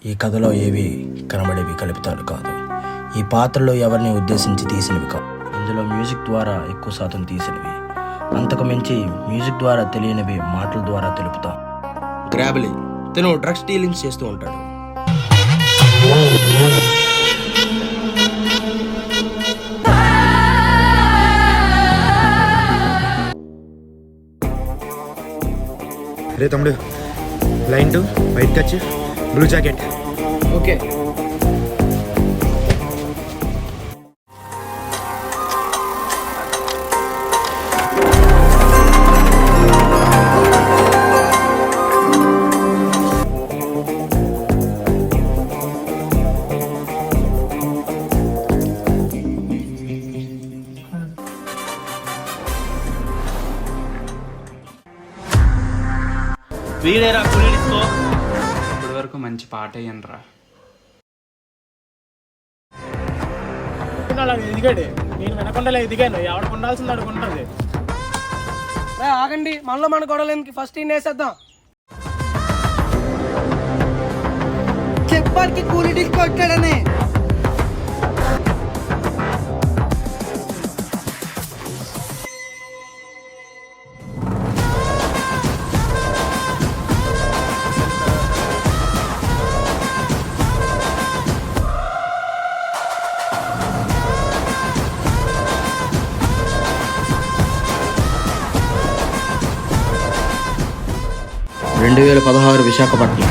ఈ కథలో ఏవి కనబడేవి కల్పితాలు కాదు. ఈ పాత్రలో ఎవరిని ఉద్దేశించి తీసినవి కాదు. ఇందులో మ్యూజిక్ ద్వారా ఎక్కువ శాతం తీసినవి. అంతకు మించి మ్యూజిక్ ద్వారా తెలియనివి మాటల ద్వారా తెలుపుతాం. గ్రాబిలీ తను డ్రగ్స్ డీలింగ్స్ చేస్తూ ఉంటాడు. రే తమ్ముడు, లైన్ 2 వైట్ కచ్ బ్లూ జాకెట్. ఓకే. వీడేరా కులిడిస్కో. ఇప్పటి వరకు మంచి పాట అయ్యనరా. ఎదిగాడు, నేను వినకుండా ఎదిగాను. ఎవరికి ఉండాల్సింది అడుగుంటుంది. ఆగండి, మనలో మన గొడవలకి ఫస్ట్ ఇన్ వేసేద్దాం. చెప్పాలికి కూలి డిస్కో వచ్చాడని. (2016) విశాఖపట్నం.